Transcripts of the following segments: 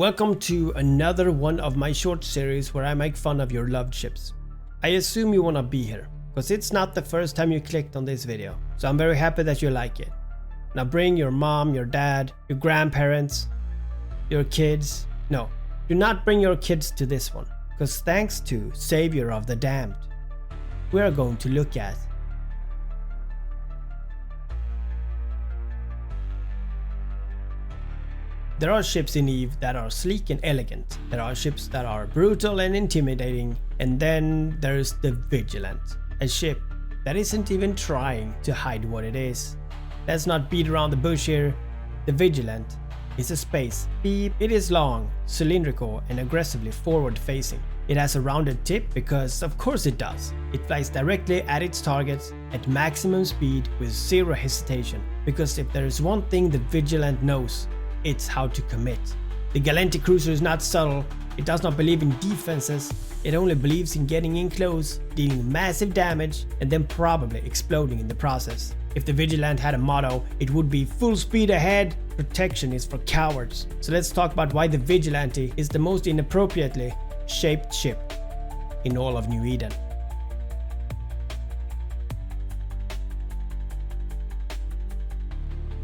Welcome to another one of my short series where I make fun of your loved ships. I assume you wanna be here, because it's not the first time you clicked on this video, so I'm very happy that you like it. Now bring your mom, your dad, your grandparents, your kids. No, do not bring your kids to this one, because thanks to Savior of the Damned, we are going to look at there are ships in EVE that are sleek and elegant, there are ships that are brutal and intimidating, and then there's the Vigilant, a ship that isn't even trying to hide what it is. Let's not beat around the bush here. The Vigilant is a space beep. It is long, cylindrical and aggressively forward facing. It has a rounded tip because of course it does. It flies directly at its targets at maximum speed with zero hesitation, because if there is one thing the Vigilant knows, it's how to commit. The Galantic cruiser is not subtle, it does not believe in defenses, it only believes in getting in close, dealing massive damage and then probably exploding in the process. If the Vigilant had a motto, it would be full speed ahead, protection is for cowards. So let's talk about why the Vigilante is the most inappropriately shaped ship in all of New Eden.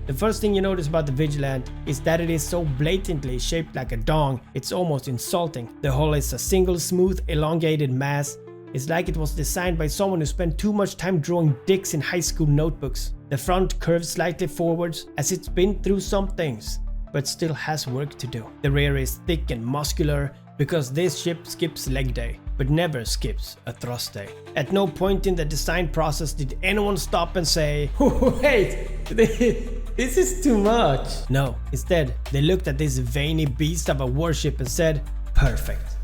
The first thing you notice about the Vigilant is that it is so blatantly shaped like a dong, it's almost insulting. The hull is a single smooth elongated mass. It's like it was designed by someone who spent too much time drawing dicks in high school notebooks. The front curves slightly forwards as it's been through some things, but still has work to do. The rear is thick and muscular because this ship skips leg day, but never skips a thrust day. At no point in the design process did anyone stop and say, wait, this is too much. No, instead, they looked at this veiny beast of a warship and said, perfect.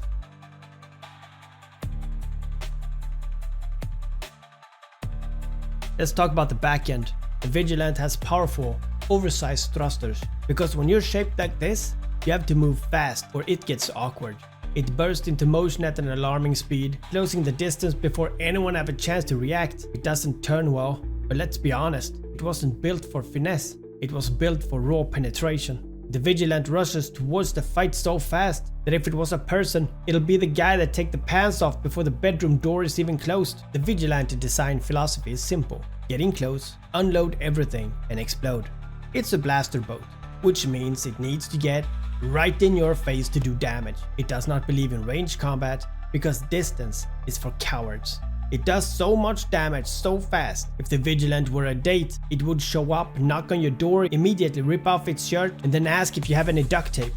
Let's talk about the back end. The Vigilant has powerful, oversized thrusters, because when you're shaped like this, you have to move fast or it gets awkward. It bursts into motion at an alarming speed, closing the distance before anyone have a chance to react. It doesn't turn well, but let's be honest, it wasn't built for finesse, it was built for raw penetration. The Vigilant rushes towards the fight so fast that if it was a person, it'll be the guy that takes the pants off before the bedroom door is even closed. The Vigilante design philosophy is simple: get in close, unload everything and explode. It's a blaster boat, which means it needs to get right in your face to do damage. It does not believe in ranged combat because distance is for cowards. It does so much damage so fast. If the Vigilant were a date, it would show up, knock on your door, immediately rip off its shirt and then ask if you have any duct tape.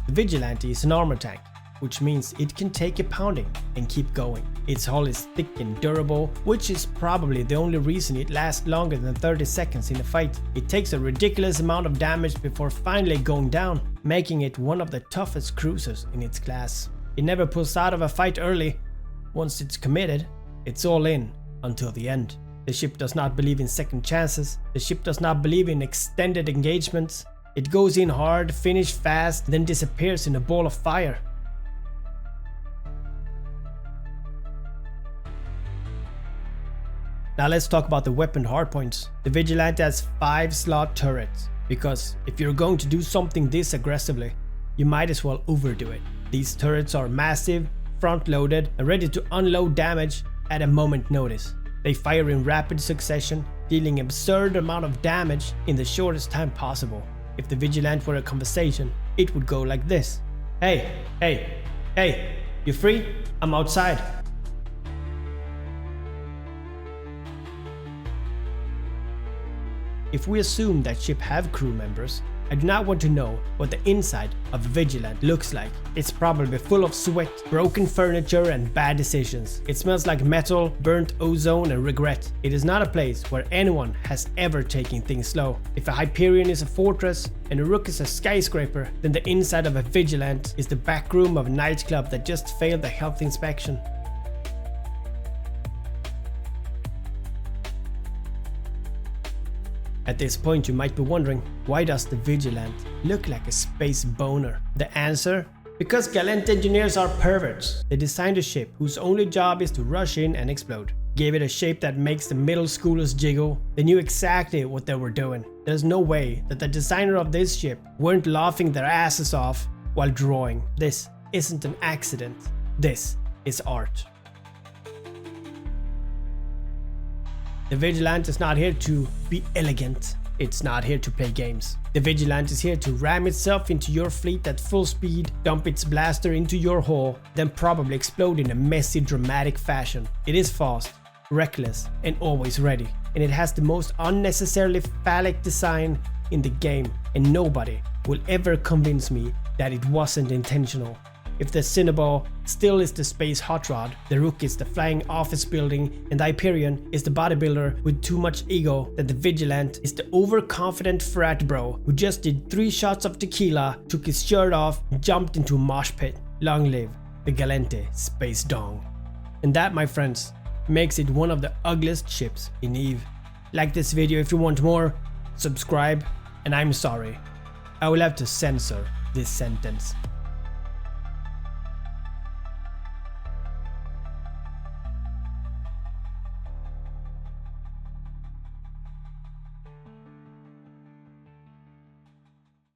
The Vigilante is an armor tank, which means it can take a pounding and keep going. Its hull is thick and durable, which is probably the only reason it lasts longer than 30 seconds in a fight. It takes a ridiculous amount of damage before finally going down, making it one of the toughest cruisers in its class. It never pulls out of a fight early. Once it's committed, it's all in until the end. The ship does not believe in second chances. The ship does not believe in extended engagements. It goes in hard, finish fast, then disappears in a ball of fire. Now let's talk about the weapon hardpoints. The Vigilante has 5 slot turrets, because if you're going to do something this aggressively, you might as well overdo it. These turrets are massive, front-loaded, and ready to unload damage at a moment's notice. They fire in rapid succession, dealing absurd amount of damage in the shortest time possible. If the Vigilant were a conversation, it would go like this. Hey, you free? I'm outside. If we assume that ship have crew members, I do not want to know what the inside of a Vigilant looks like. It's probably full of sweat, broken furniture and bad decisions. It smells like metal, burnt ozone and regret. It is not a place where anyone has ever taken things slow. If a Hyperion is a fortress and a Rook is a skyscraper, then the inside of a Vigilant is the back room of a nightclub that just failed a health inspection. At this point you might be wondering, why does the Vigilant look like a space boner? The answer? Because Galant engineers are perverts. They designed a ship whose only job is to rush in and explode. gave it a shape that makes the middle schoolers jiggle. They knew exactly what they were doing. There's no way that the designer of this ship weren't laughing their asses off while drawing. This isn't an accident. This is art. The Vigilant is not here to be elegant. It's not here to play games. The Vigilant is here to ram itself into your fleet at full speed, dump its blaster into your hull, then probably explode in a messy, dramatic fashion. It is fast, reckless, and always ready. And it has the most unnecessarily phallic design in the game, and nobody will ever convince me that it wasn't intentional. If the Cinnaball still is the space hot rod, the Rook is the flying office building, and the Hyperion is the bodybuilder with too much ego, then the Vigilant is the overconfident frat bro who just did 3 shots of tequila, took his shirt off, and jumped into a mosh pit. Long live the Galente Space Dong. And that, my friends, makes it one of the ugliest ships in EVE. Like this video if you want more, subscribe, and I'm sorry, I will have to censor this sentence.